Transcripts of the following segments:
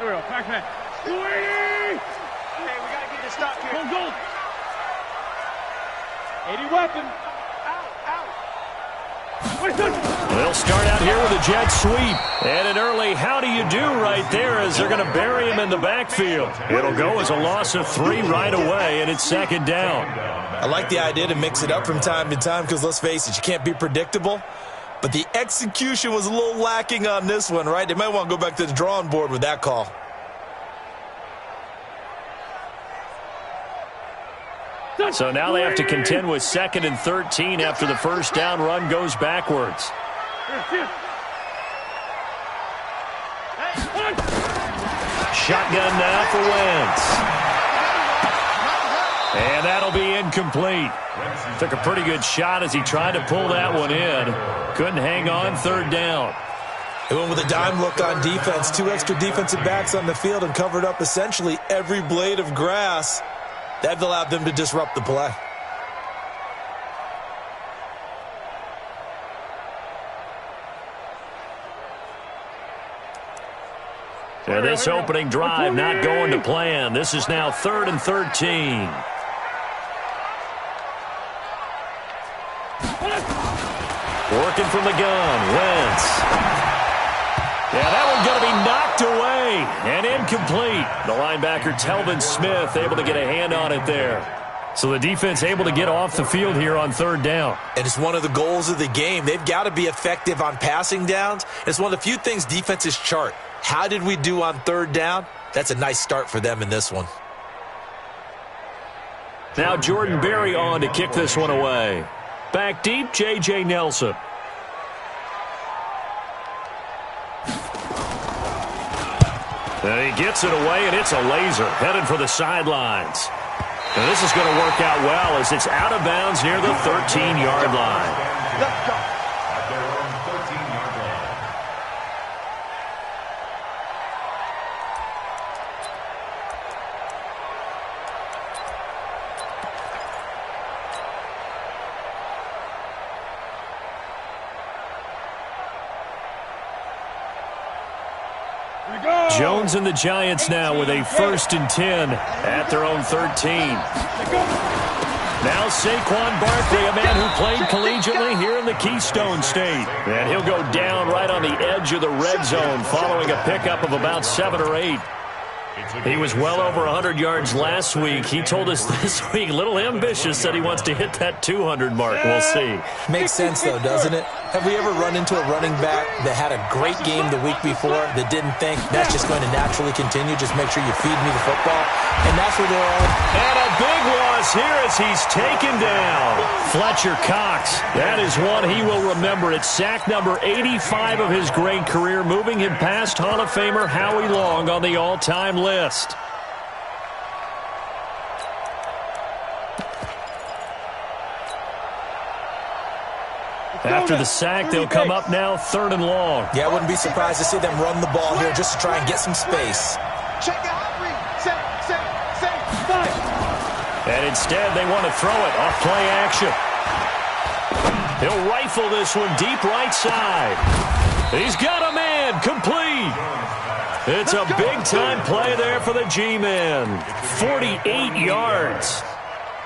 Here we go. Back man. Hey, we got to get this stop here. Go. 80 weapon. They'll start out here with a jet sweep. And an early how do you do right there as they're going to bury him in the backfield. It'll go as a loss of 3 right away, and it's second down. I like the idea to mix it up from time to time because, let's face it, you can't be predictable. But the execution was a little lacking on this one, right? They might want to go back to the drawing board with that call. So now they have to contend with 2nd and 13 after the first down run goes backwards. Shotgun now for Wentz. And that'll be incomplete. Took a pretty good shot as he tried to pull that one in. Couldn't hang on, 3rd down. They went with a dime look on defense. 2 extra defensive backs on the field and covered up essentially every blade of grass. That allowed them to disrupt the play. And this opening drive not going to plan. This is now 3rd and 13. Working from the gun, Wentz. Yeah, that one's going to be knocked away and incomplete. The linebacker, Telvin Smith, able to get a hand on it there. So the defense able to get off the field here on 3rd down. And it's one of the goals of the game. They've got to be effective on passing downs. It's one of the few things defenses chart. How did we do on 3rd down? That's a nice start for them in this one. Now Jordan Berry on to kick this one away. Back deep, J.J. Nelson. And he gets it away, and it's a laser headed for the sidelines. And this is going to work out well as it's out of bounds near the 13-yard line. Let's go. Jones and the Giants now with a 1st and 10 at their own 13. Now Saquon Barkley, a man who played collegiately here in the Keystone State. And he'll go down right on the edge of the red zone following a pickup of about 7 or 8. He was well over 100 yards last week. He told us this week, a little ambitious, said he wants to hit that 200 mark. We'll see. Makes sense, though, doesn't it? Have we ever run into a running back that had a great game the week before that didn't think that's just going to naturally continue? Just make sure you feed me the football. And that's where they're on. And a big loss here as he's taken down. Fletcher Cox. That is one he will remember. It's sack number 85 of his great career, moving him past Hall of Famer Howie Long on the all-time list. After the sack, they'll come up now 3rd and long. Yeah, I wouldn't be surprised to see them run the ball here just to try and get some space. Check out. And instead, they want to throw it off play action. He'll rifle this one deep right side. He's got a man complete. It's a big-time play there for the G-men. 48 yards.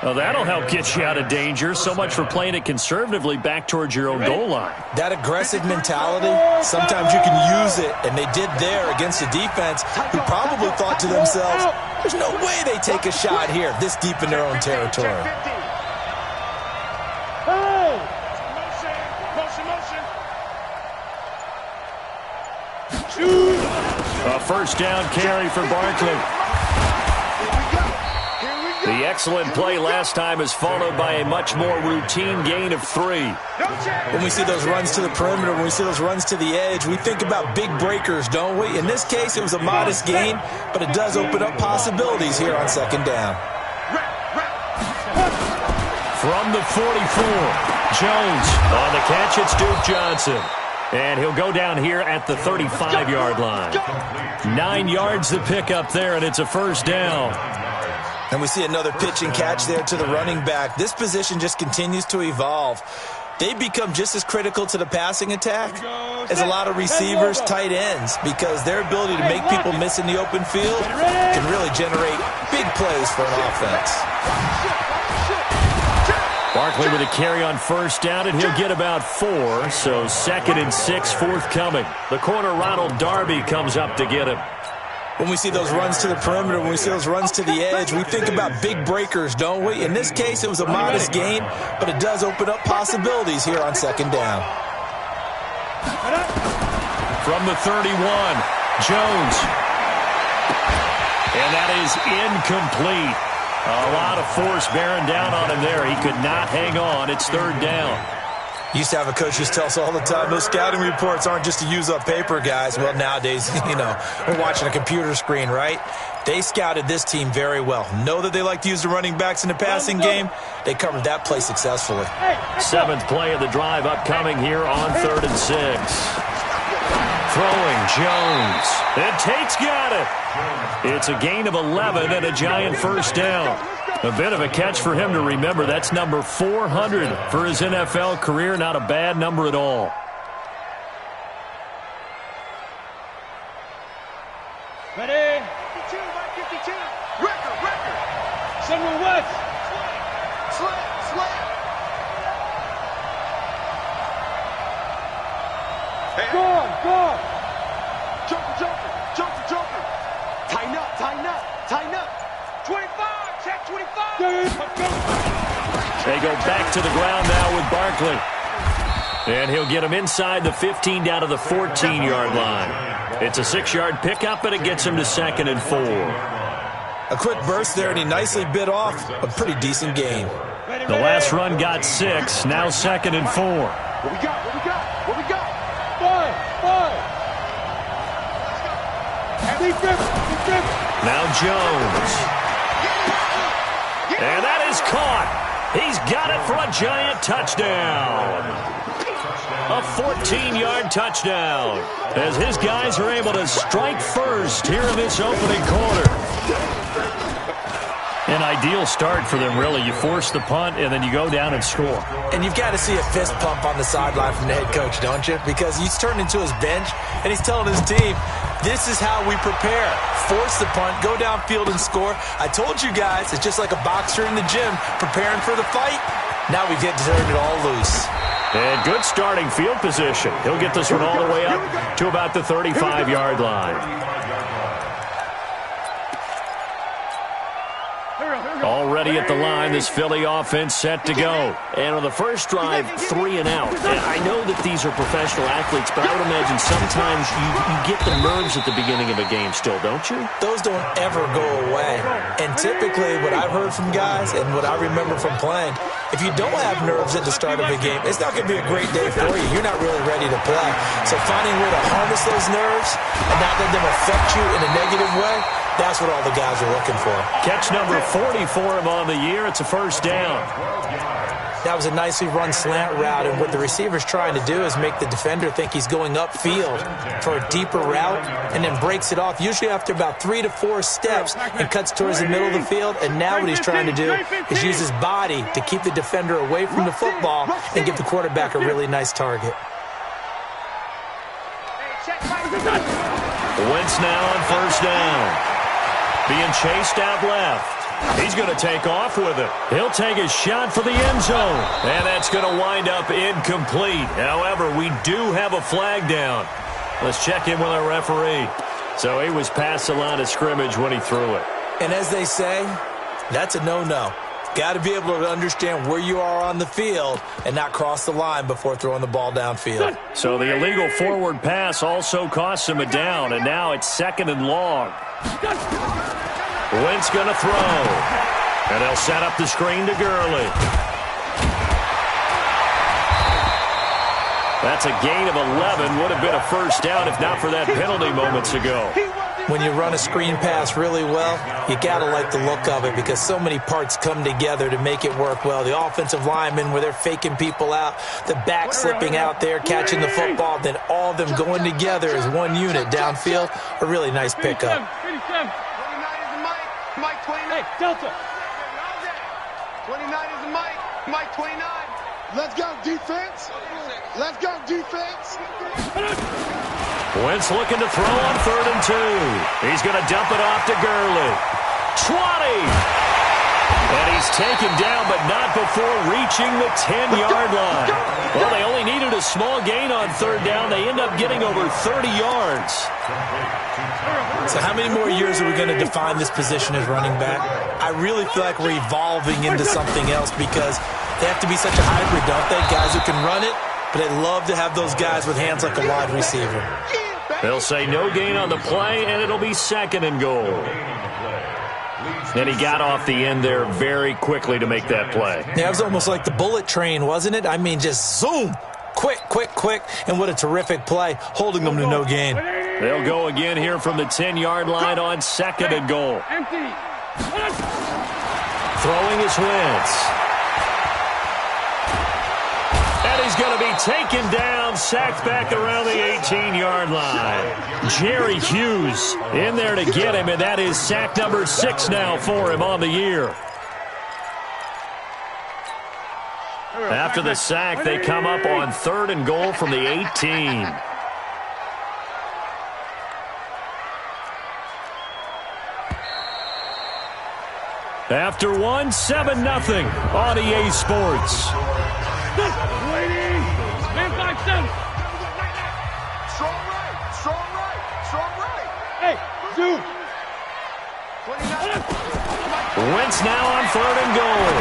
Well, that'll help get you out of danger. So much for playing it conservatively back towards your own goal line. That aggressive mentality, sometimes you can use it, and they did there against a defense who probably thought to themselves, there's no way they take a shot here this deep in their own territory. A 1st down carry for Barkley. The excellent play last time is followed by a much more routine gain of 3. When we see those runs to the perimeter, when we see those runs to the edge, we think about big breakers, don't we? In this case, it was a modest gain, but it does open up possibilities here on 2nd down. From the 44, Jones on the catch. It's Duke Johnson. And he'll go down here at the 35-yard line. 9 yards to pick up there, and it's a 1st down. And we see another pitch and catch there to the running back. This position just continues to evolve. they become just as critical to the passing attack as a lot of receivers, tight ends, because their ability to make people miss in the open field can really generate big plays for an offense. Barkley with a carry on first down, and he'll get about 4, so 2nd and 6 forthcoming. The corner, Ronald Darby, comes up to get him. When we see those runs to the perimeter, when we see those runs to the edge, we think about big breakers, don't we? In this case, it was a modest gain, but it does open up possibilities here on 2nd down. From the 31, Jones. And that is incomplete. A lot of force bearing down on him there. He could not hang on. It's 3rd down. Used to have a coach just tell us all the time, those scouting reports aren't just to use up paper, guys. Well, nowadays, we're watching a computer screen, right? They scouted this team very well. Know that they like to use the running backs in the passing game. They covered that play successfully. 7th play of the drive upcoming here on 3rd and 6. Throwing, Jones. And Tate's got it. It's a gain of 11 and a giant first down. A bit of a catch for him to remember. That's number 400 for his NFL career. Not a bad number at all. Ready? 52, 152. Record. Someone West. Slant. Go. Joker. Tighten up. 25, check 25. They go back to the ground now with Barkley. And he'll get him inside the 15 down to the 14-yard line. It's a 6-yard pickup, and it gets him to 2nd and 4. A quick burst there, and he nicely bit off a pretty decent gain. The last run got 6, now 2nd and 4. What we got? 5. Now Jones. And that is caught. He's got it for a giant touchdown. A 14-yard touchdown as his guys are able to strike first here in this opening quarter. An ideal start for them, really. You force the punt, and then you go down and score. And you've got to see a fist pump on the sideline from the head coach, don't you? Because he's turned into his bench, and he's telling his team, this is how we prepare. Force the punt, go downfield and score. I told you guys, it's just like a boxer in the gym preparing for the fight. Now we get to turn it all loose. And good starting field position. He'll get this one all the way up to about the 35-yard line. Already at the line, this Philly offense set to go. And on the first drive, 3 and out. And I know that these are professional athletes, but I would imagine sometimes you get the nerves at the beginning of a game still, don't you? Those don't ever go away. And typically, what I've heard from guys and what I remember from playing, if you don't have nerves at the start of a game, it's not going to be a great day for you. You're not really ready to play. So finding a way to harness those nerves and not let them affect you in a negative way, that's what all the guys are looking for. Catch number 40 for him on the year. It's a first down. That was a nicely run slant route, and what the receiver's trying to do is make the defender think he's going upfield for a deeper route and then breaks it off, usually after about 3 to 4 steps, and cuts towards the middle of the field. And now what he's trying to do is use his body to keep the defender away from the football and give the quarterback a really nice target. Wentz now on first down. Being chased out left. He's going to take off with it. He'll take a shot for the end zone. And that's going to wind up incomplete. However, we do have a flag down. Let's check in with our referee. So he was past the line of scrimmage when he threw it. And as they say, that's a no-no. Got to be able to understand where you are on the field and not cross the line before throwing the ball downfield. So the illegal forward pass also costs him a down, and now it's 2nd and long. Wentz going to throw. And they'll set up the screen to Gurley. That's a gain of 11. Would have been a first down if not for that penalty moments ago. When you run a screen pass really well, you got to like the look of it because so many parts come together to make it work well. The offensive linemen, where they're faking people out, the back slipping out there, catching the football, then all of them going together as one unit downfield. A really nice pickup. 29 is the Mike 29. Hey, Delta. 29 is the Mike 29. Let's go, defense. Let's go, defense. Wentz looking to throw on 3rd and 2. He's going to dump it off to Gurley. 20. And he's taken down, but not before reaching the 10-yard line. Well, they only needed a small gain on 3rd down. They end up getting over 30 yards. So how many more years are we going to define this position as running back? I really feel like we're evolving into something else because they have to be such a hybrid, don't they? Guys who can run it, but they love to have those guys with hands like a wide receiver. They'll say no gain on the play, and it'll be 2nd and goal. And he got off the end there very quickly to make that play. Yeah, it was almost like the bullet train, wasn't it? I mean, just zoom. Quick, quick, quick. And what a terrific play, holding them to no gain. They'll go again here from the 10-yard line on 2nd and goal. Throwing is Wentz. And he's going to be taken down, sacked back around the 18-yard line. Jerry Hughes in there to get him, and that is sack number 6 now for him on the year. After the sack, they come up on 3rd and goal from the 18. After one, 7-0 on EA Sports. Man, 5-7. Strong right, strong right, strong right. Hey, dude. 29. Wentz now on 3rd and goal.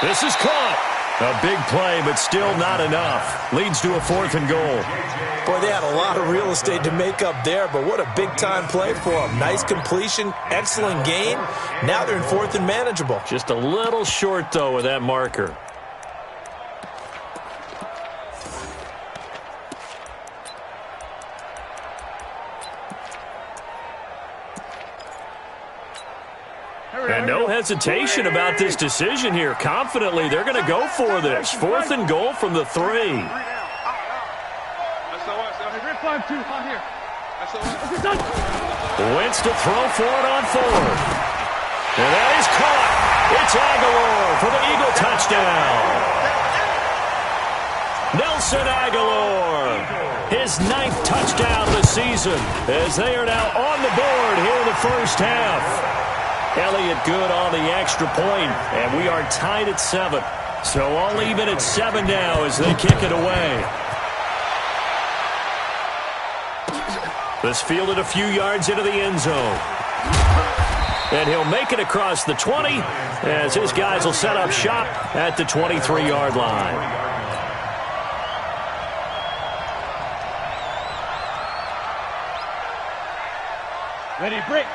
This is caught. A big play, but still not enough. Leads to a 4th and goal. Boy, they had a lot of real estate to make up there, but what a big-time play for them. Nice completion, excellent gain. Now they're in 4th and manageable. Just a little short, though, with that marker. And no hesitation about this decision here. Confidently, they're going to go for this. 4th and goal from the 3. Wentz to throw for it on 4th. And that is caught. It's Aguilar for the Eagle touchdown. Nelson Aguilar, his 9th touchdown of the season, as they are now on the board here in the first half. Elliott good on the extra point, and we are tied at 7. So all even at 7 now as they kick it away. This fielded a few yards into the end zone. And he'll make it across the 20 as his guys will set up shop at the 23-yard line.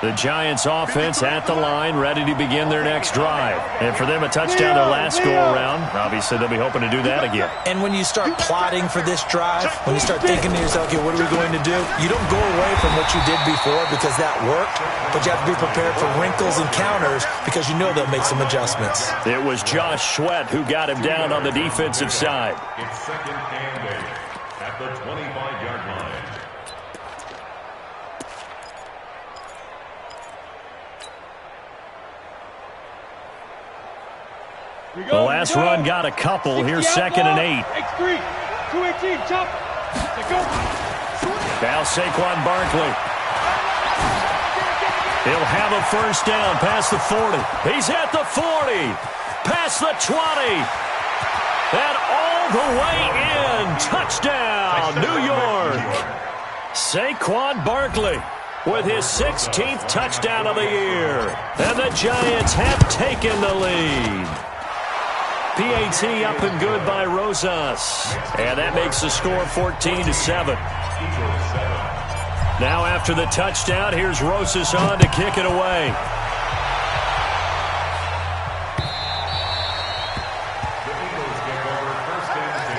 The Giants offense at the line, ready to begin their next drive. And for them, a touchdown their last go-around. Obviously, they'll be hoping to do that again. And when you start plotting for this drive, when you start thinking to yourself, okay, what are we going to do? You don't go away from what you did before because that worked, but you have to be prepared for wrinkles and counters because you know they'll make some adjustments. It was Josh Sweat who got him down on the defensive side. It's 2nd and 8 at the 25-yard line. The last run got a couple. Here's 2nd and 8. X3, 218, chop. Now Saquon Barkley. He'll have a first down past the 40. He's at the 40. Past the 20. And all the way in. Touchdown, New York. Saquon Barkley with his 16th touchdown of the year. And the Giants have taken the lead. PAT up and good by Rosas. And that makes the score 14-7. Now after the touchdown, here's Rosas on to kick it away. The Eagles get over 1st and 10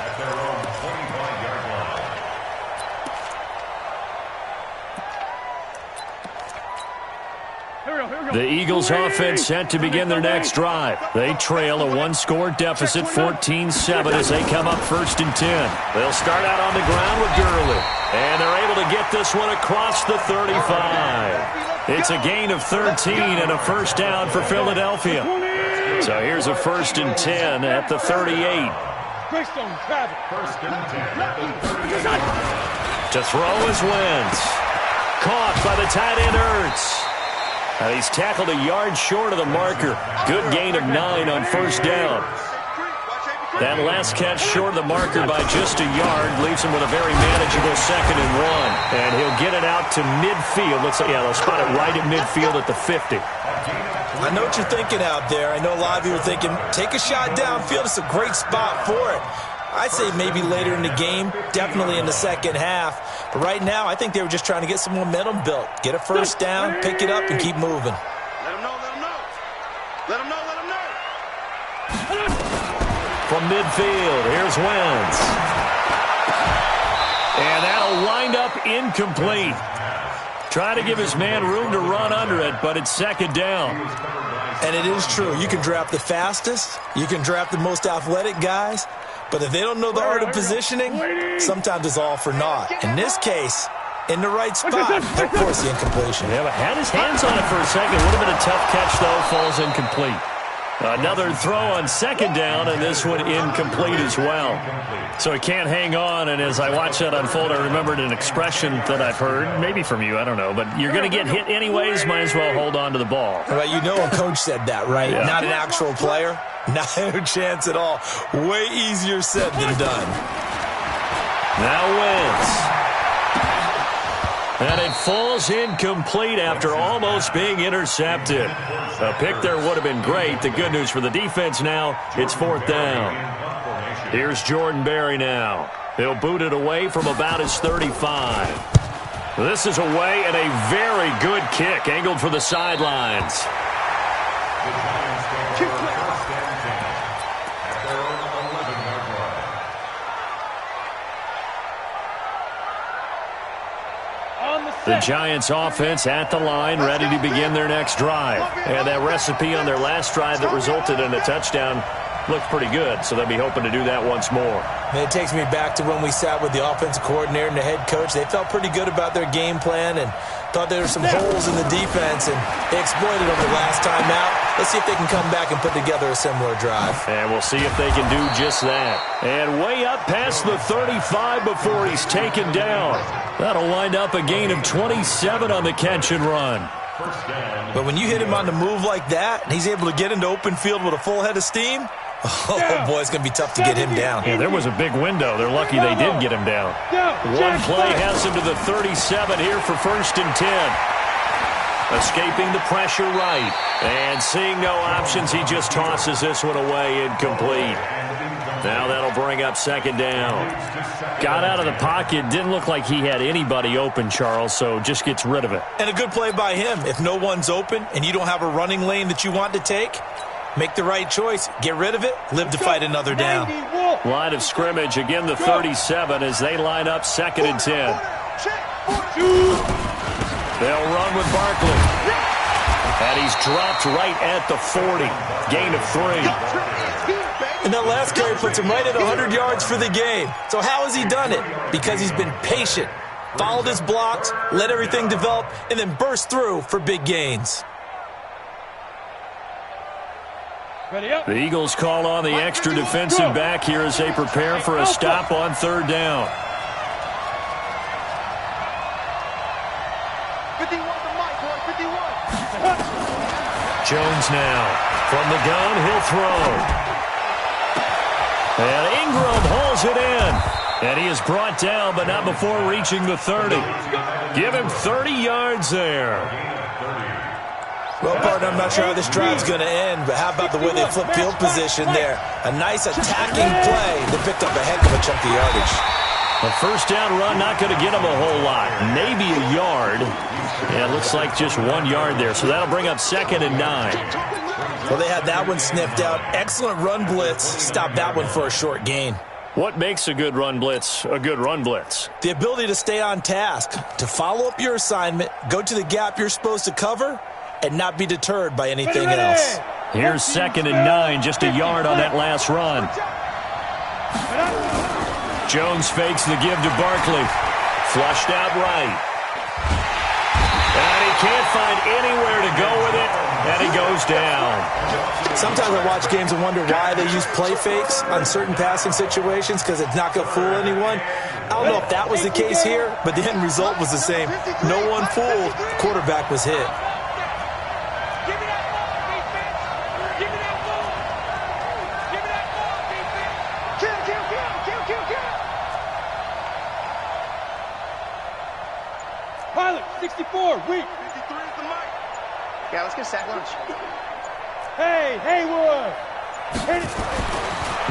at their own 25-yard line. The Eagles offense set to begin their next drive. They trail a one-score deficit, 14-7, as they come up 1st and 10. They'll start out on the ground with Gurley. And they're able to get this one across the 35. It's a gain of 13 and a first down for Philadelphia. So here's a 1st and 10 at the 38. First and 10 at the 38. To throw is Wentz. Caught by the tight end Ertz. He's tackled a yard short of the marker. Good gain of 9 on 1st down. That last catch short of the marker by just a yard leaves him with a very manageable 2nd and 1. And he'll get it out to midfield. Looks like, they'll spot it right at midfield at the 50. I know what you're thinking out there. I know a lot of you are thinking, take a shot downfield. It's a great spot for it. I'd say maybe later in the game, definitely in the second half. But right now, I think they were just trying to get some momentum built. Get a 1st down, pick it up, and keep moving. Let him know, let him know. Let him know, let him know. From midfield, here's Wentz. And that'll wind up incomplete. Trying to give his man room to run under it, but it's 2nd down. And it is true. You can draft the fastest. You can draft the most athletic guys. But if they don't know the art of positioning, sometimes it's all for naught. In this case, in the right spot, they'll force the incompletion. Yeah, but had his hands on it for a second. Would have been a tough catch, though. Falls incomplete. Another throw on 2nd down, and this one incomplete as well. So he can't hang on, and as I watch that unfold, I remembered an expression that I've heard, maybe from you, I don't know, but you're going to get hit anyways, might as well hold on to the ball. Right, you know a coach said that, right? Yeah. Not an actual player. Not a chance at all. Way easier said than done. Now Wentz. And it falls incomplete after almost being intercepted. A pick there would have been great. The good news for the defense now, it's 4th down. Here's Jordan Berry now. He'll boot it away from about his 35. This is away and a very good kick angled for the sidelines. The Giants offense at the line, ready to begin their next drive. And that recipe on their last drive that resulted in a touchdown looked pretty good, so they'll be hoping to do that once more. It takes me back to when we sat with the offensive coordinator and the head coach. They felt pretty good about their game plan and thought there were some holes in the defense, and they exploited them the last time out. Let's see if they can come back and put together a similar drive. And we'll see if they can do just that. And way up past the 35 before he's taken down. That'll wind up a gain of 27 on the catch and run. But when you hit him on the move like that, and he's able to get into open field with a full head of steam, oh boy, it's going to be tough to get him down. Yeah, there was a big window. They're lucky they did get him down. One play has him to the 37 here for 1st and 10. Escaping the pressure right. And seeing no options, he just tosses this one away incomplete. Now that'll bring up 2nd down. Got out of the pocket. Didn't look like he had anybody open, Charles, so just gets rid of it. And a good play by him. If no one's open and you don't have a running lane that you want to take, make the right choice. Get rid of it. Live to fight another down. Line of scrimmage, again the 37 as they line up 2nd and 10. They'll run with Barkley. And he's dropped right at the 40. Gain of 3. And that last carry puts him right at 100 yards for the game. So how has he done it? Because he's been patient, followed his blocks, let everything develop, and then burst through for big gains. The Eagles call on the extra defensive back here as they prepare for a stop on 3rd down. 51 to Mike, boy, 51. Jones now. From the gun, he'll throw. And Ingram hauls it in. And he is brought down, but not before reaching the 30. Give him 30 yards there. Well, partner, I'm not sure how this drive's going to end, but how about the way they flip field position there? A nice attacking play. They picked up a heck of a chunk of yardage. A 1st down run, not going to get him a whole lot. Maybe a yard. Yeah, it looks like just 1 yard there. So that'll bring up 2nd and 9. Well, they had that one sniffed out. Excellent run blitz. Stop that one for a short gain. What makes a good run blitz a good run blitz? The ability to stay on task, to follow up your assignment, go to the gap you're supposed to cover, and not be deterred by anything else. Here's 2nd and 9, just a yard on that last run. Jones fakes the give to Barkley. Flushed out right. And he can't find anywhere to go with it. And he goes down. Sometimes I watch games and wonder why they use play fakes on certain passing situations, because it's not going to fool anyone. I don't know if that was the case here, but the end result was the same. No one fooled. The quarterback was hit. Pilot, 64, weak. 53 is the mic. Yeah, let's get sack lunch. Hey, Haywood. Hit it.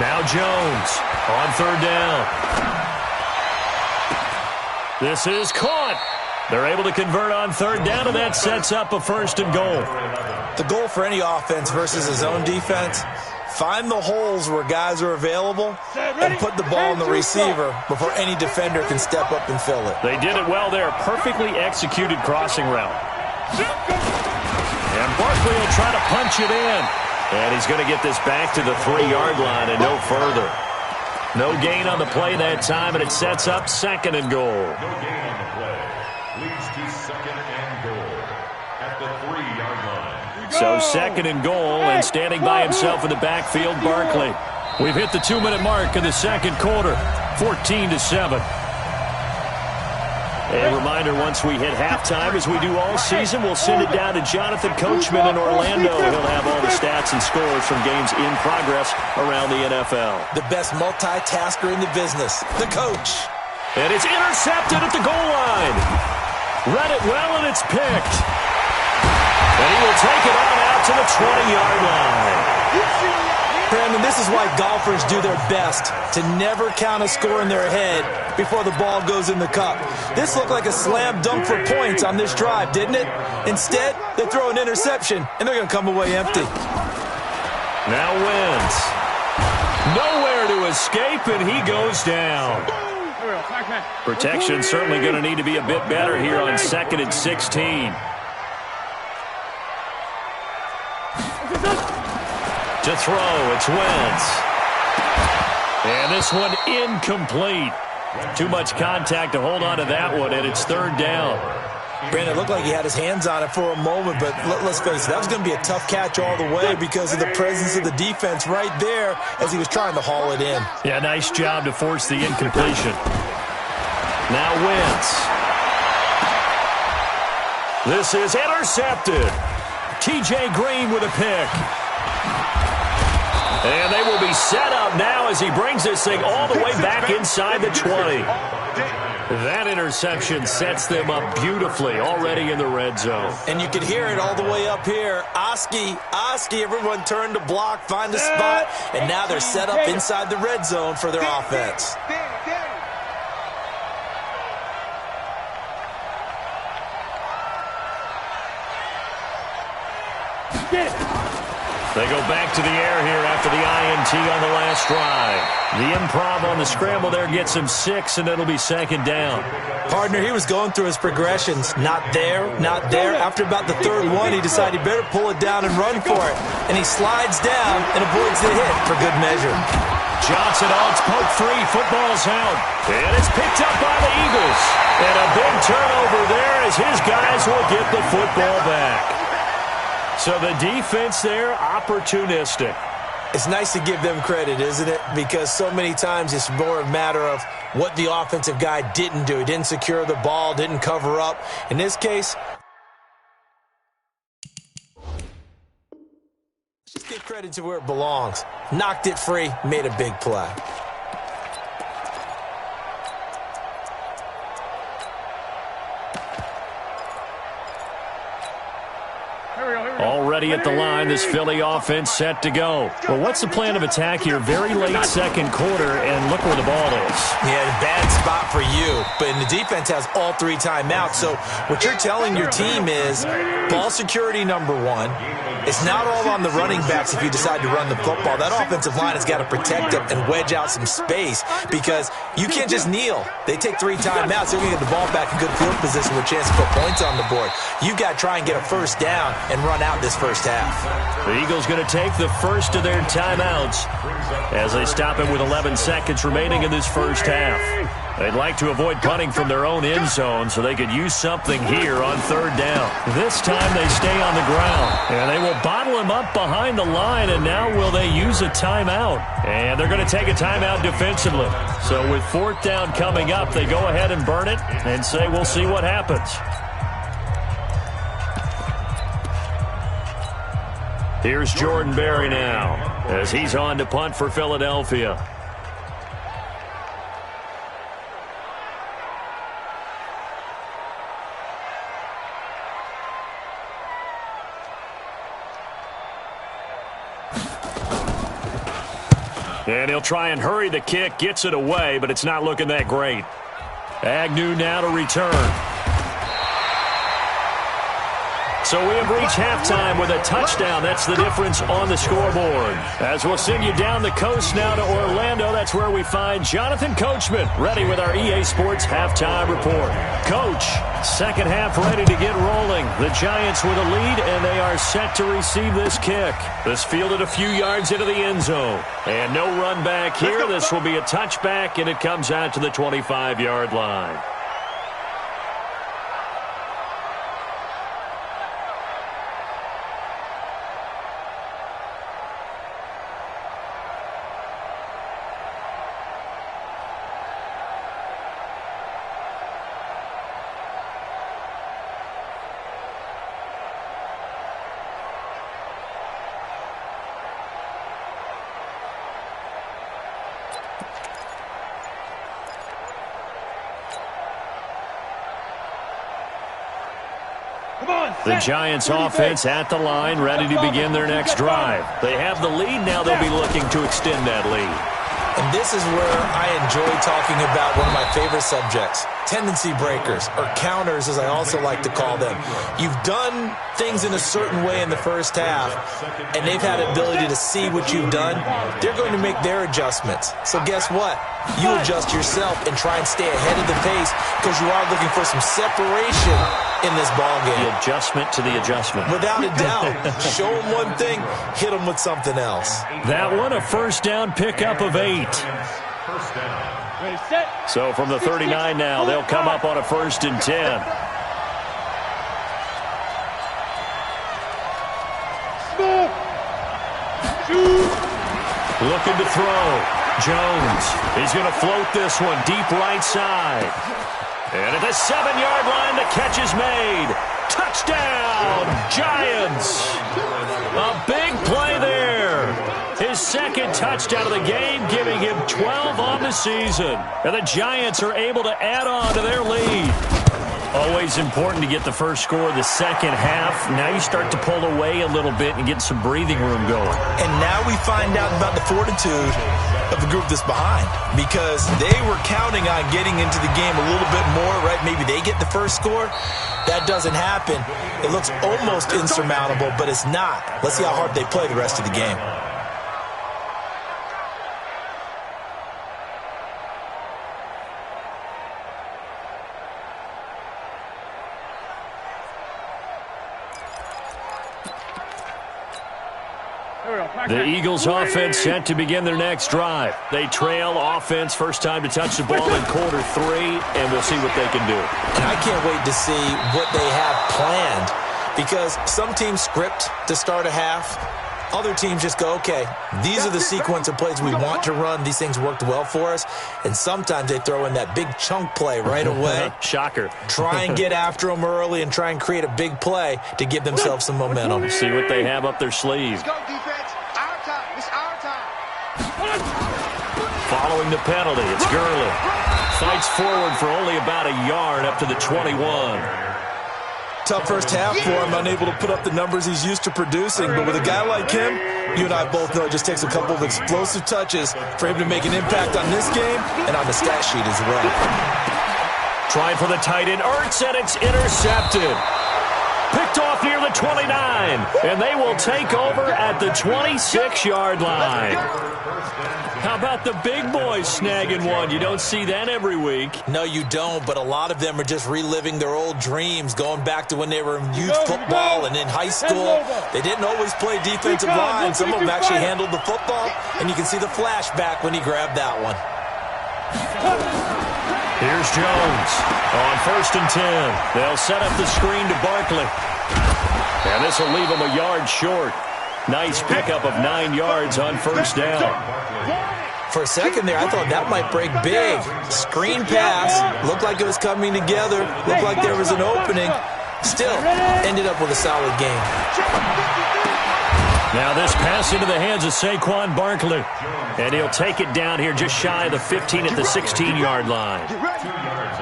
Now Jones on third down. This is caught. They're able to convert on third down, and that sets up a 1st and goal. The goal for any offense versus his own defense, find the holes where guys are available and put the ball in the receiver before any defender can step up and fill it. They did it well there. Perfectly executed crossing route. And Barkley will try to punch it in. And he's going to get this back to the 3-yard line and no further. No gain on the play that time, and it sets up 2nd and goal. No gain on the play. Leads to 2nd and goal at the 3-yard line. So 2nd and goal, and standing by himself in the backfield, Barkley. We've hit the 2-minute mark in the 2nd quarter, 14-7. A reminder, once we hit halftime, as we do all season, we'll send it down to Jonathan Coachman in Orlando. He'll have all the stats and scores from games in progress around the NFL. The best multitasker in the business, the coach. And it's intercepted at the goal line. Read it well, and it's picked. And he will take it on out to the 20-yard line. Brandon, this is why golfers do their best to never count a score in their head before the ball goes in the cup. This looked like a slam dunk for points on this drive, didn't it? Instead, they throw an interception, and they're going to come away empty. Now Wentz. Nowhere to escape, and he goes down. Protection certainly going to need to be a bit better here on 2nd and 16. To throw, it's Wentz. And this one incomplete. Too much contact to hold on to that one, and it's 3rd down. Brandon, it looked like he had his hands on it for a moment, but let's face it, that was going to be a tough catch all the way because of the presence of the defense right there as he was trying to haul it in. Yeah, nice job to force the incompletion. Now Wentz. This is intercepted. T.J. Green with a pick. And they will be set up now as he brings this thing all the way back inside the 20. That interception sets them up beautifully already in the red zone. And you can hear it all the way up here. Oski, everyone turned to block, find a spot, and now they're set up inside the red zone for their offense. Get it. They go back to the air here after the INT on the last drive. The improv on the scramble there gets him 6, and it'll be 2nd down. Partner, he was going through his progressions. Not there, not there. After about the 3rd one, he decided he better pull it down and run for it. And he slides down and avoids the hit for good measure. Johnson on poke 3. Football's out. And it's picked up by the Eagles. And a big turnover there as his guys will get the football back. So the defense there, opportunistic. It's nice to give them credit, isn't it? Because so many times it's more a matter of what the offensive guy didn't do. He didn't secure the ball, didn't cover up. In this case, just give credit to where it belongs. Knocked it free, made a big play. Already at the line, this Philly offense set to go. Well, what's the plan of attack here? Very late 2nd quarter, and look where the ball is. Yeah, bad spot for you. But the defense has all 3 timeouts. So what you're telling your team is ball security number 1. It's not all on the running backs if you decide to run the football. That offensive line has got to protect them and wedge out some space because you can't just kneel. They take 3 timeouts. They're going to get the ball back in good field position with a chance to put points on the board. You got to try and get a 1st down and run out this 1st half. The Eagles going to take the first of their timeouts as they stop him with 11 seconds remaining in this 1st half. They'd like to avoid punting from their own end zone so they could use something here on third down. This time they stay on the ground, and they will bottle him up behind the line, and now will they use a timeout? And they're going to take a timeout defensively. So with fourth down coming up, they go ahead and burn it and say we'll see what happens. Here's Jordan Berry now as he's on to punt for Philadelphia. And he'll try and hurry the kick, gets it away, but it's not looking that great. Agnew now to return. So we have reached halftime with a touchdown. That's the difference on the scoreboard. As we'll send you down the coast now to Orlando, that's where we find Jonathan Coachman, ready with our EA Sports halftime report. Coach, second half ready to get rolling. The Giants with a lead, and they are set to receive this kick. This fielded a few yards into the end zone. And no run back here. This will be a touchback, and it comes out to the 25-yard line. The Giants offense at the line, ready to begin their next drive. They have the lead. Now they'll be looking to extend that lead. And this is where I enjoy talking about one of my favorite subjects, tendency breakers, or counters as I also like to call them. You've done things in a certain way in the first half, and they've had the ability to see what you've done. They're going to make their adjustments. So guess what? You adjust yourself and try and stay ahead of the pace because you are looking for some separation in this ballgame. The adjustment to the adjustment. Without a doubt. Show them one thing, hit them with something else. That one, a first down pickup of 8. So from the 39 now, they'll come up on a 1st and 10. Looking to throw. Jones. He's going to float this one deep right side. And at the 7-yard line, the catch is made. Touchdown, Giants. A big play there. His second touchdown of the game, giving him 12 on the season. And the Giants are able to add on to their lead. Always important to get the first score of the second half. Now you start to pull away a little bit and get some breathing room going. And now we find out about the fortitude of the group that's behind, because they were counting on getting into the game a little bit more, right? Maybe they get the first score. That doesn't happen. It looks almost insurmountable, but it's not. Let's see how hard they play the rest of the game. The Eagles offense set to begin their next drive. They trail offense, first time to touch the ball in quarter 3, and we'll see what they can do. And I can't wait to see what they have planned, because some teams script to start a half. Other teams just go, okay, these are the sequence of plays we want to run. These things worked well for us. And sometimes they throw in that big chunk play right away. Shocker. Try and get after them early and try and create a big play to give themselves some momentum. See what they have up their sleeve. Let's go, defense. Our time. It's our time. Following the penalty, it's Gurley. Fights forward for only about a yard up to the 21. Tough first half for him, unable to put up the numbers he's used to producing. But with a guy like him, you and I both know it just takes a couple of explosive touches for him to make an impact on this game and on the stat sheet as well. Trying for the tight end, Ertz, and it's intercepted. Picked off near the 29, and they will take over at the 26-yard line. How about the big boys snagging one? You don't see that every week. No, you don't, but a lot of them are just reliving their old dreams, going back to when they were in youth football and in high school. They didn't always play defensive line. Some of them actually handled the football, and you can see the flashback when he grabbed that one. Here's Jones on 1st and 10. They'll set up the screen to Barkley. And this will leave him a yard short. Nice pickup of 9 yards on 1st down. For a second there, I thought that might break big. Screen pass. Looked like it was coming together. Looked like there was an opening. Still, ended up with a solid game. Now this pass into the hands of Saquon Barkley. And he'll take it down here just shy of the 15 at the 16-yard line.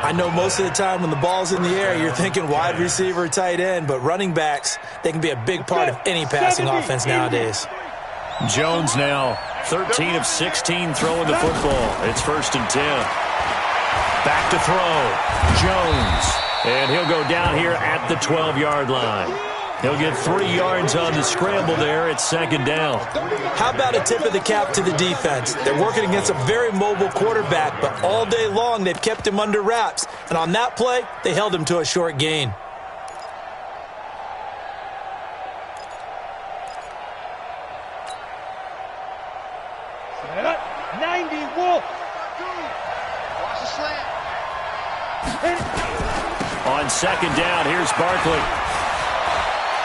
I know most of the time when the ball's in the air, you're thinking wide receiver, tight end, but running backs, they can be a big part of any passing offense nowadays. Jones now 13 of 16 throwing the football. It's 1st and 10. Back to throw. Jones. And he'll go down here at the 12-yard line. He'll get 3 yards on the scramble there at 2nd down. How about a tip of the cap to the defense? They're working against a very mobile quarterback, but all day long they've kept him under wraps. And on that play, they held him to a short gain. On 2nd down, here's Barkley.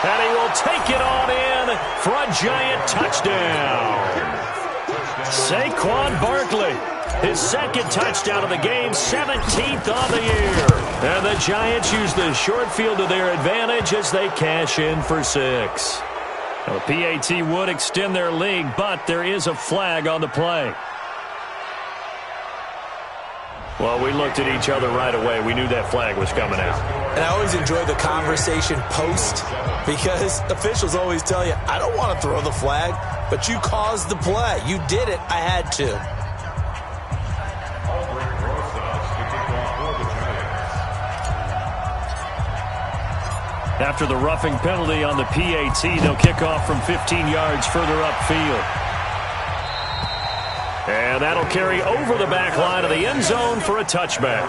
And he will take it on in for a giant touchdown. Saquon Barkley, his 2nd touchdown of the game, 17th on the year. And the Giants use the short field to their advantage as they cash in for 6. Now, the PAT would extend their lead, but there is a flag on the play. Well, we looked at each other right away. We knew that flag was coming out. And I always enjoy the conversation post because officials always tell you, I don't want to throw the flag, but you caused the play. You did it. I had to. After the roughing penalty on the PAT, they'll kick off from 15 yards further upfield. And that'll carry over the back line of the end zone for a touchback.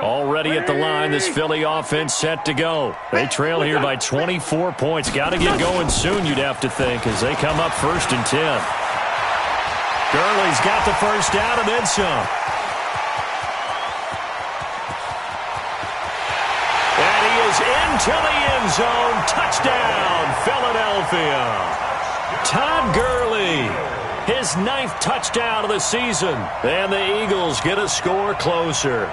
Already at the line, this Philly offense set to go. They trail here by 24 points. Got to get going soon, you'd have to think, as they come up 1st and 10. Gurley's got the 1st down and then some. And he is into the end zone. Touchdown, Philadelphia. Todd Gurley, his 9th touchdown of the season. And the Eagles get a score closer.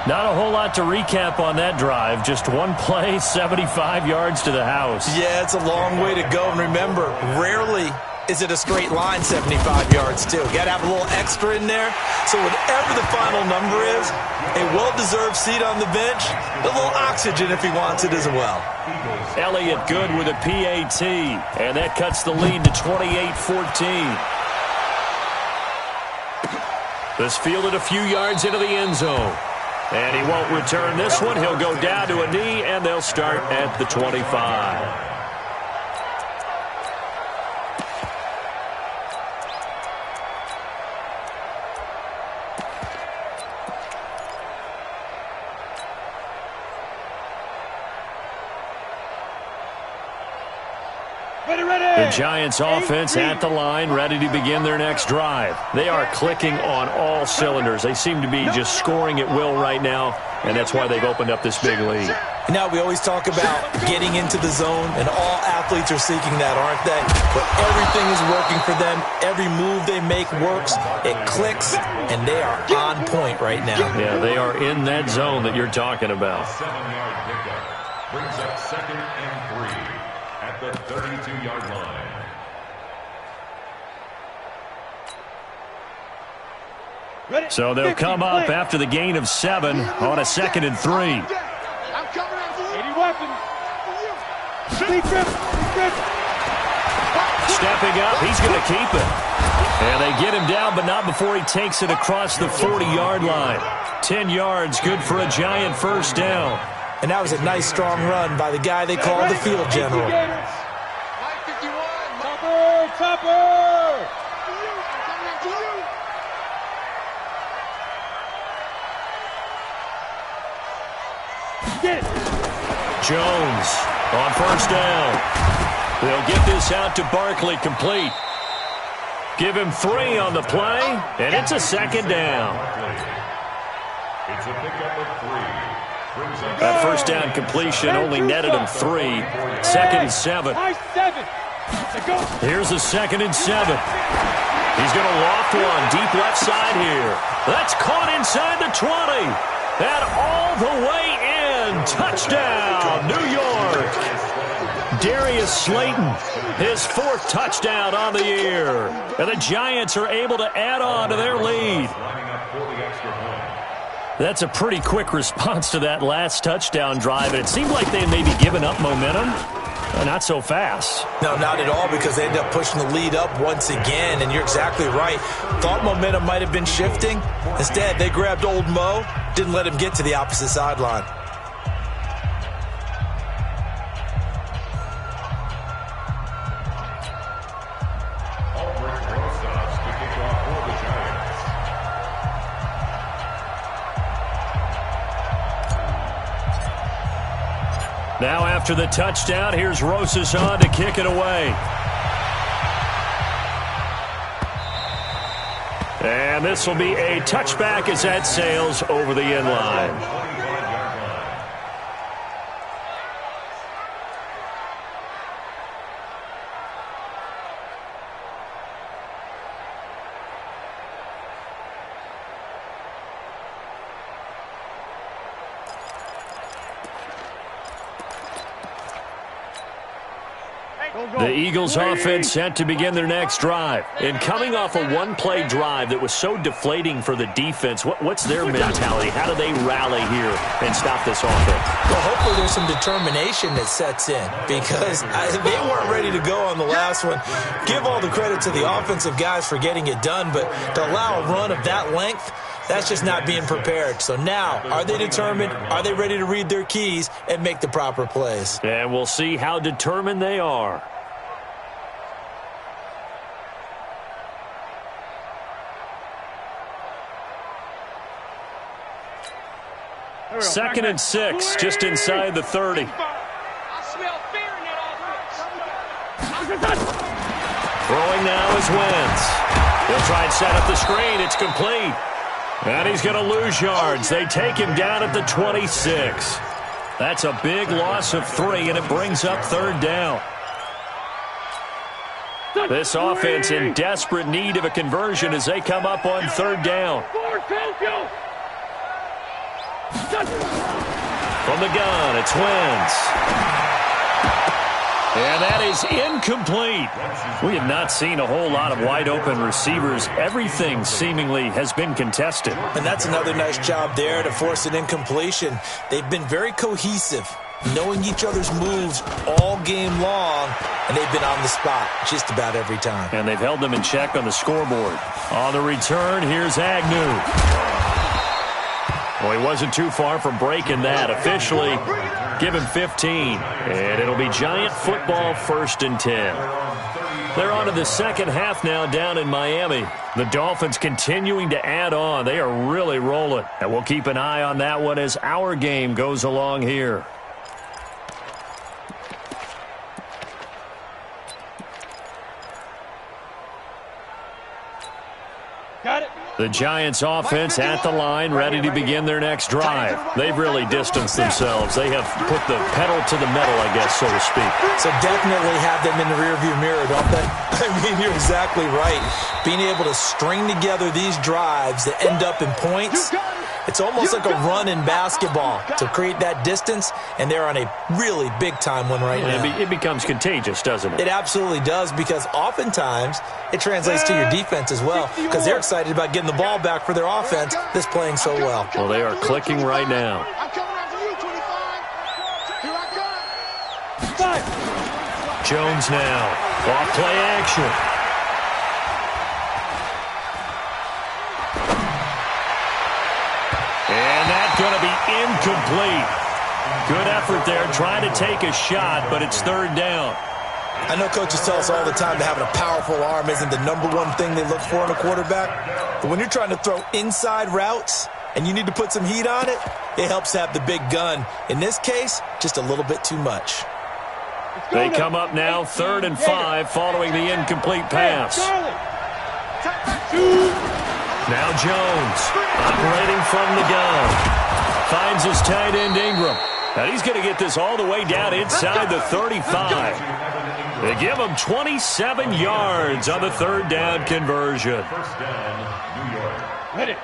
Not a whole lot to recap on that drive. Just one play, 75 yards to the house. Yeah, it's a long way to go. And remember, rarely is it a straight line 75 yards, too. Got to have a little extra in there. So whatever the final number is, a well-deserved seat on the bench, a little oxygen if he wants it as well. Elliott good with a PAT, and that cuts the lead to 28-14. This fielded a few yards into the end zone. And he won't return this one. He'll go down to a knee, and they'll start at the 25. The Giants offense at the line, ready to begin their next drive. They are clicking on all cylinders. They seem to be just scoring at will right now, and that's why they've opened up this big lead. Now, we always talk about getting into the zone, and all athletes are seeking that, aren't they? But everything is working for them. Every move they make works. It clicks, and they are on point right now. Yeah, they are in that zone that you're talking about. 7-yard pickup brings up 2nd and 3 at the 32-yard line. So they'll come up after the gain of 7 on a 2nd and 3. I'm coming after you. 80 weapon. Stepping up, he's going to keep it. And they get him down, but not before he takes it across the 40-yard line. 10 yards, good for a Giant 1st down. And that was a nice, strong run by the guy they called the field general. Mike 51. Topper! Get it. Jones on first down. They'll get this out to Barkley, complete. Give him 3 on the play, and it's a second down. It's a pickup of 3. That first down completion only netted him 3. Second and 7. Here's a second and 7. He's going to loft one deep left side here. That's caught inside the 20. And all the way in. Touchdown, New York. Darius Slayton, his 4th touchdown on the year. And the Giants are able to add on to their lead. That's a pretty quick response to that last touchdown drive. And it seemed like they may be giving up momentum. Not so fast. No, not at all, because they end up pushing the lead up once again, and you're exactly right. Thought momentum might have been shifting. Instead, they grabbed old Mo, didn't let him get to the opposite sideline. Now after the touchdown, here's Rosas on to kick it away. And this will be a touchback as that sails over the end line. The Eagles offense set to begin their next drive. And coming off a one-play drive that was so deflating for the defense, what's their mentality? How do they rally here and stop this offense? Well, hopefully there's some determination that sets in, because they weren't ready to go on the last one. Give all the credit to the offensive guys for getting it done, but to allow a run of that length, that's just not being prepared. So now, are they determined? Are they ready to read their keys and make the proper plays? And we'll see how determined they are. Second and 6, just inside the 30. I smell fear in that offense. Throwing now is Wentz. He'll try and set up the screen. It's complete. And he's going to lose yards. They take him down at the 26. That's a big loss of 3, and it brings up third down. This offense in desperate need of a conversion as they come up on third down. From the gun, it's Wentz. And that is incomplete. We have not seen a whole lot of wide-open receivers. Everything seemingly has been contested. And that's another nice job there to force an incompletion. They've been very cohesive, knowing each other's moves all game long, and they've been on the spot just about every time. And they've held them in check on the scoreboard. On the return, here's Agnew. Well, he wasn't too far from breaking that. Officially, give him 15. And it'll be Giant football, 1st and 10. They're on to the second half now down in Miami. The Dolphins continuing to add on. They are really rolling. And we'll keep an eye on that one as our game goes along here. Got it. The Giants offense at the line, ready to begin their next drive. They've really distanced themselves. They have put the pedal to the metal, I guess, so to speak. So definitely have them in the rearview mirror, don't they? I mean, you're exactly right. Being able to string together these drives that end up in points, it's almost like a run in basketball to create that distance, and they're on a really big-time one right now. It becomes contagious, doesn't it? It absolutely does, because oftentimes it translates to your defense as well, because they're excited about getting the ball back for their offense that's playing so well. Well, they are clicking right now. I'm coming after you, 25. Here I come. Jones now. Off play action. And that's going to be incomplete. Good effort there, trying to take a shot, but it's third down. I know coaches tell us all the time that having a powerful arm isn't the #1 thing they look for in a quarterback. But when you're trying to throw inside routes and you need to put some heat on it, it helps have the big gun. In this case, just a little bit too much. They come up now 3rd and 5 following the incomplete pass. Now Jones operating from the gun. Finds his tight end Ingram. And he's going to get this all the way down inside the 35. They give him 27 yards on the 3rd down conversion. First down, New York. Hit it.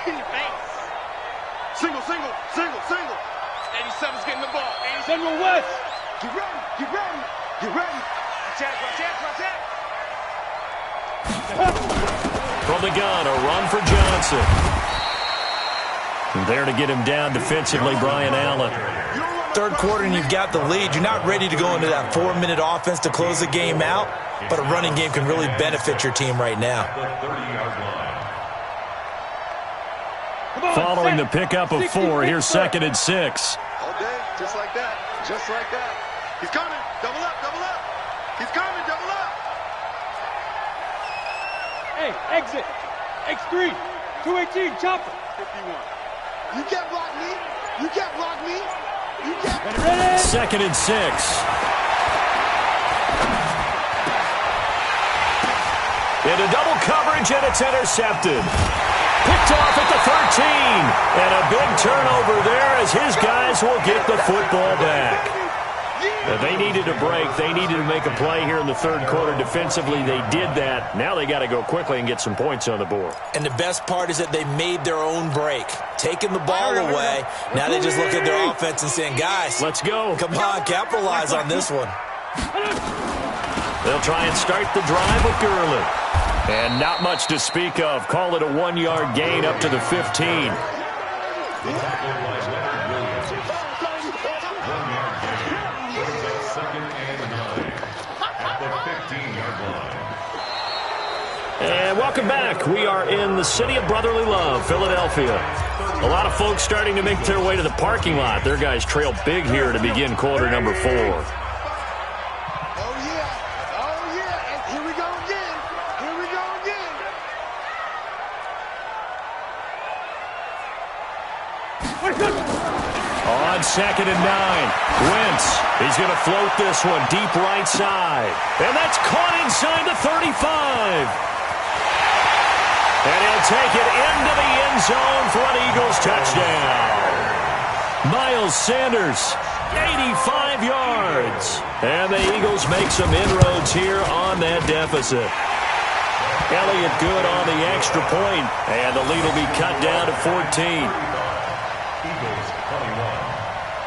In your face. Single. 87's getting the ball. 87 West. Get ready. Watch out. From the gun, a run for Johnson. And there to get him down defensively, Brian Allen. Third quarter and you've got the lead. You're not ready to go into that 4-minute offense to close the game out, but a running game can really benefit your team right now. Following the pickup of 4, here's 2nd and 6. Okay, just like that. He's coming. Double up. He's coming. Double up. Hey, exit. X3. 218, chopper. 51. You can't block me. You can't. Ready. 2nd and 6. Into double coverage, and it's intercepted. Picked off at the 13. And a big turnover there as his guys will get the football back. Now, they needed a break. They needed to make a play here in the 3rd quarter. Defensively, they did that. Now they got to go quickly and get some points on the board. And the best part is that they made their own break. Taking the ball away. Now they just look at their offense and saying, guys, let's go. Come on, capitalize on this one. They'll try and start the drive with Gurley. And not much to speak of. Call it a 1-yard gain up to the 15. And welcome back. We are in the city of brotherly love, Philadelphia. A lot of folks starting to make their way to the parking lot. Their guys trail big here to begin quarter number 4. Oh, yeah. And here we go again. On 2nd and 9, Wentz. He's going to float this one deep right side. And that's caught inside the 35. And he'll take it into the end zone for an Eagles touchdown. Miles Sanders, 85 yards. And the Eagles make some inroads here on that deficit. Elliott good on the extra point, and the lead will be cut down to 14.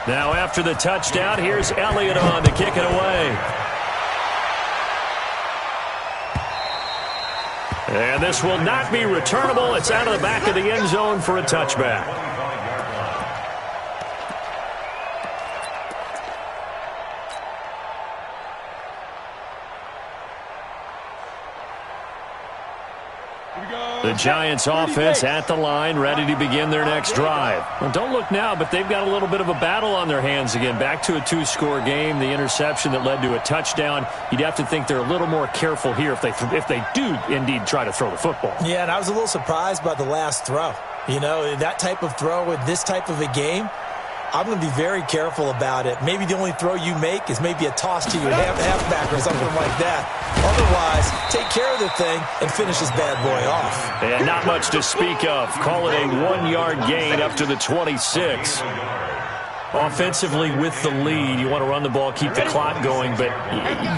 Now after the touchdown, here's Elliott on to kick it away. And this will not be returnable. It's out of the back of the end zone for a touchback. The Giants offense at the line, ready to begin their next drive. Well, don't look now, but they've got a little bit of a battle on their hands again. Back to a 2-score game, the interception that led to a touchdown. You'd have to think they're a little more careful here if they do indeed try to throw the football. Yeah, and I was a little surprised by the last throw. You know, that type of throw with this type of a game, I'm going to be very careful about it. Maybe the only throw you make is maybe a toss to your halfback or something like that. Otherwise, take care of the thing and finish this bad boy off. And not much to speak of. Call it a 1-yard gain up to the 26. Offensively with the lead, you want to run the ball, keep the clock going, but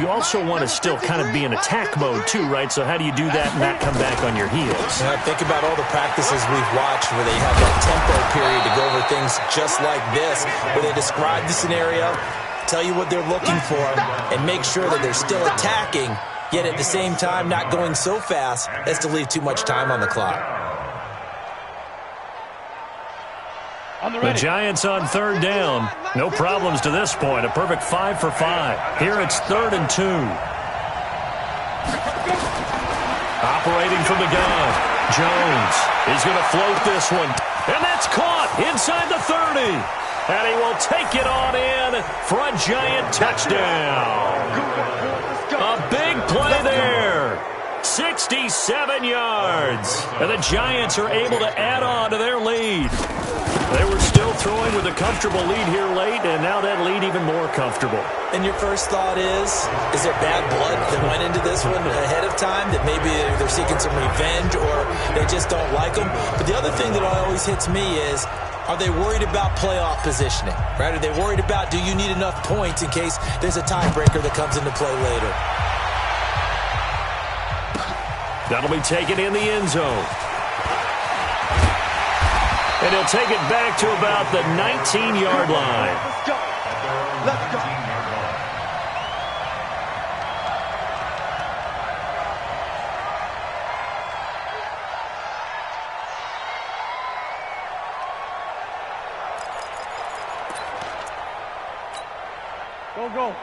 you also want to still kind of be in attack mode too, right? So how do you do that and not come back on your heels? Think about all the practices we've watched where they have that tempo period to go over things just like this, where they describe the scenario, tell you what they're looking for, and make sure that they're still attacking, yet at the same time not going so fast as to leave too much time on the clock. The Giants on 3rd down. No problems to this point. A perfect 5 for 5. Here it's 3rd and 2. Operating from the gun. Jones. He's going to float this one. And that's caught inside the 30. And he will take it on in for a Giant touchdown. A big play there. 67 yards. And the Giants are able to add on to their lead. They were still throwing with a comfortable lead here late, and now that lead even more comfortable. And your first thought is there bad blood that went into this one ahead of time, that maybe they're seeking some revenge or they just don't like them? But the other thing that always hits me is, are they worried about playoff positioning, right? Are they worried about, do you need enough points in case there's a tiebreaker that comes into play later? That'll be taken in the end zone. And he'll take it back to about the 19-yard line. Let's go. Let's go.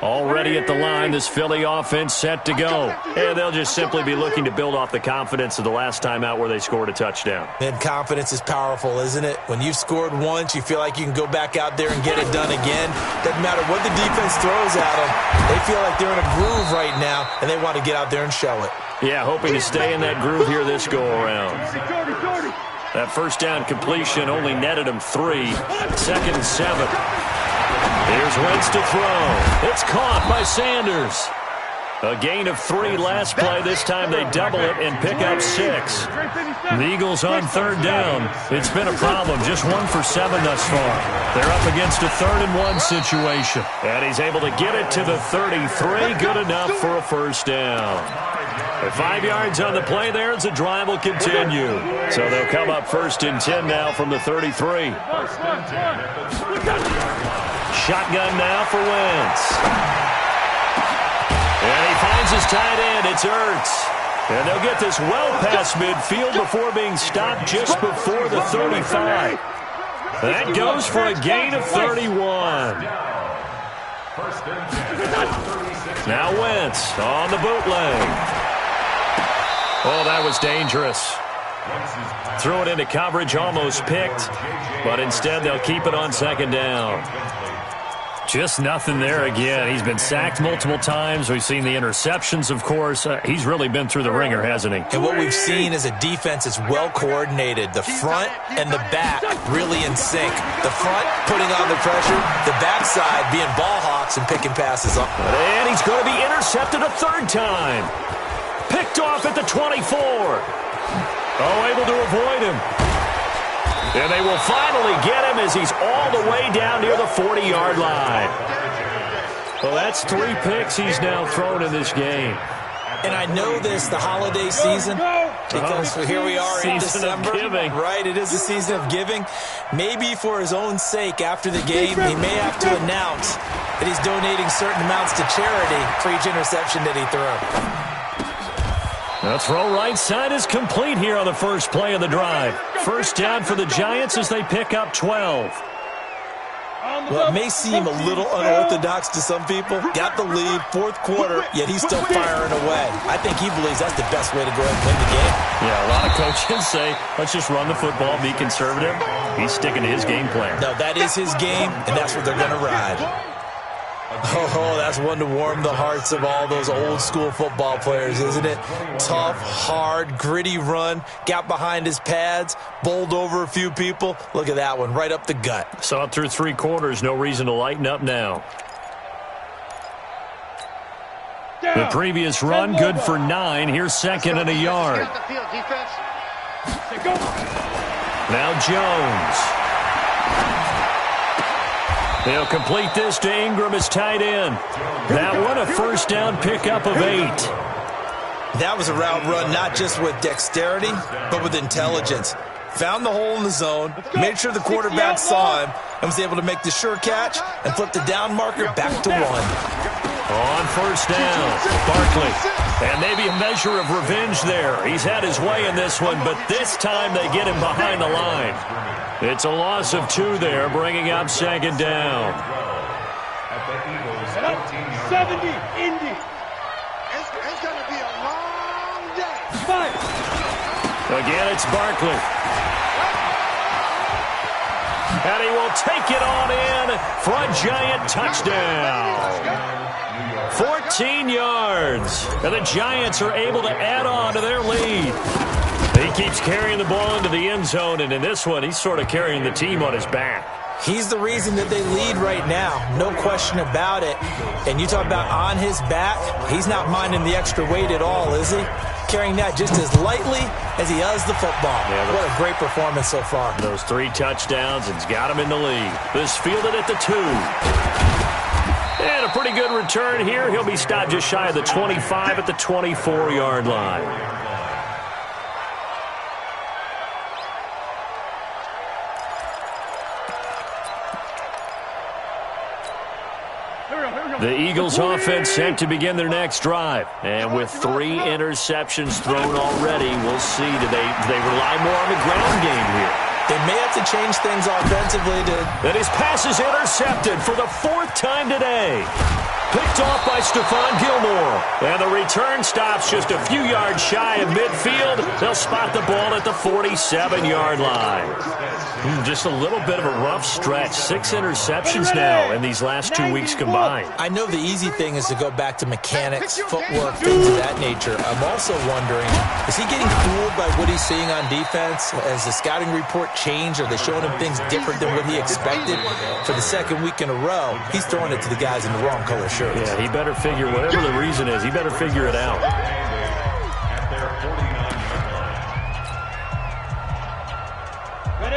Already at the line, this Philly offense set to go. And they'll just simply be looking to build off the confidence of the last time out where they scored a touchdown. And confidence is powerful, isn't it? When you've scored once, you feel like you can go back out there and get it done again. Doesn't matter what the defense throws at them. They feel like they're in a groove right now, and they want to get out there and show it. Yeah, hoping to stay in that groove here this go-around. That first down completion only netted him 3. 2nd and 7. Here's Wentz to throw. It's caught by Sanders. A gain of 3 last play. This time they double it and pick up 6. The Eagles on 3rd down. It's been a problem. Just 1 for 7 thus far. They're up against a 3rd and 1 situation. And he's able to get it to the 33. Good enough for a first down. At 5 yards on the play there as the drive will continue. So they'll come up 1st and 10 now from the 33. Shotgun now for Wentz. And he finds his tight end. It's Ertz. And they'll get this well past midfield before being stopped just before the 35. That goes for a gain of 31. Now Wentz on the bootleg. Oh, that was dangerous. Threw it into coverage, almost picked. But instead, they'll keep it on 2nd down. Just nothing there again. He's been sacked multiple times. We've seen the interceptions, of course. He's really been through the ringer, hasn't he? And what we've seen is a defense that's well coordinated. The front and the back really in sync. The front putting on the pressure. The backside being ball hawks and picking passes up. And he's going to be intercepted a 3rd time. Picked off at the 24. Oh, able to avoid him. And they will finally get him as he's all the way down near the 40-yard line. Well, that's 3 picks he's now thrown in this game. And I know this, the holiday season, because here we are in December. Right, it is the season of giving. Maybe for his own sake after the game, he may have to announce that he's donating certain amounts to charity for each interception that he threw. The throw right side is complete here on the first play of the drive. First down for the Giants as they pick up 12. Well, it may seem a little unorthodox to some people. Got the lead, 4th quarter, yet he's still firing away. I think he believes that's the best way to go ahead and win the game. Yeah, a lot of coaches say, let's just run the football, be conservative. He's sticking to his game plan. No, that is his game, and that's what they're going to ride. Oh, that's one to warm the hearts of all those old school football players, isn't it? Tough, hard, gritty run, got behind his pads, bowled over a few people. Look at that one, right up the gut. Saw it through 3 quarters, no reason to lighten up now. The previous run, good for 9. Here's 2nd and a yard. Now Jones. They'll complete this to Ingram as tight end. That one a first down pickup of 8. That was a route run not just with dexterity, but with intelligence. Found the hole in the zone, made sure the quarterback saw him, and was able to make the sure catch and flip the down marker back to 1. On first down, Barkley. And maybe a measure of revenge there. He's had his way in this one, but this time they get him behind the line. It's a loss of 2 there, bringing up 2nd down. 70, Indy. It's going to be a long day. 5. Again, it's Barkley. And he will take it on in for a Giant touchdown. 14 yards. And the Giants are able to add on to their lead. He keeps carrying the ball into the end zone, and in this one, he's sort of carrying the team on his back. He's the reason that they lead right now. No question about it. And you talk about on his back, he's not minding the extra weight at all, is he? Carrying that just as lightly as he does the football. Yeah, what a great performance so far. Those 3 touchdowns, and it's got him in the lead. This fielded at the 2. And a pretty good return here. He'll be stopped just shy of the 25 at the 24-yard line. The Eagles offense set to begin their next drive. And with 3 interceptions thrown already, we'll see. Do they rely more on the ground game here? They may have to change things offensively. And his pass is intercepted for the 4th time today. Picked off by Stephon Gilmore. And the return stops just a few yards shy of midfield. They'll spot the ball at the 47-yard line. Just a little bit of a rough stretch. 6 interceptions now in these last 2 weeks combined. I know the easy thing is to go back to mechanics, footwork, things of that nature. I'm also wondering, is he getting fooled by what he's seeing on defense? Has the scouting report changed? Are they showing him things different than what he expected? For the 2nd week in a row, he's throwing it to the guys in the wrong color shirts. Yeah, he better figure, whatever the reason is, he better figure it out.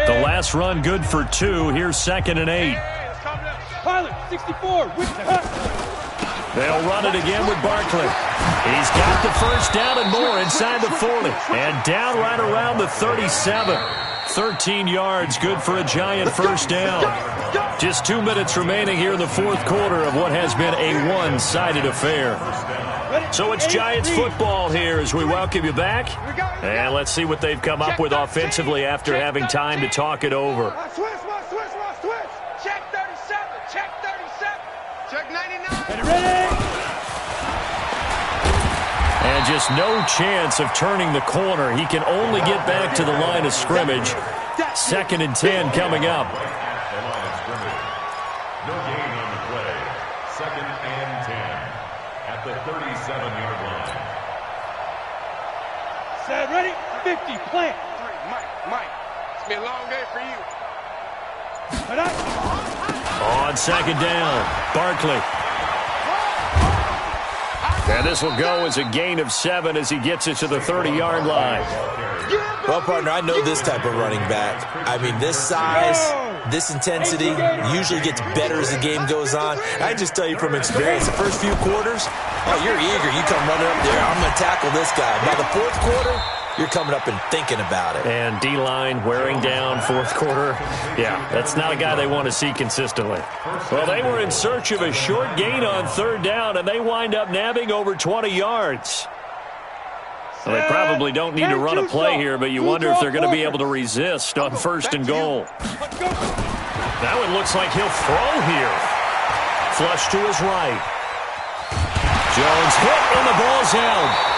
The last run good for 2. Here's 2nd and 8. Pilot, 64. They'll run it again with Barkley. He's got the first down and more inside the 40. And down right around the 37. 13 yards, good for a Giant first down. Just 2 minutes remaining here in the 4th quarter of what has been a one-sided affair. So it's Giants football here as we welcome you back. And let's see what they've come up with offensively after having time to talk it over. Switch. Check 37. Check 37. Check 99. Ready. And just no chance of turning the corner. He can only get back to the line of scrimmage. 2nd and 10 coming up. No gain on the play. 2nd and 10 at the 37-yard line. Set, ready, 50, plant. Mike. It's been a long day for you. On 2nd down, Barkley. And this will go as a gain of 7 as he gets it to the 30-yard line. Well, partner, I know this type of running back. I mean, this size, this intensity usually gets better as the game goes on. I just tell you from experience, the first few quarters, you're eager. You come running up there, I'm going to tackle this guy. By the 4th quarter, you're coming up and thinking about it. And D-line wearing down 4th quarter. Yeah, that's not a guy they want to see consistently. Well, they were in search of a short gain on 3rd down, and they wind up nabbing over 20 yards. Well, they probably don't need to run a play here, but you wonder if they're going to be able to resist on 1st and goal. That one looks like he'll throw here. Flush to his right. Jones hit, and the ball's out.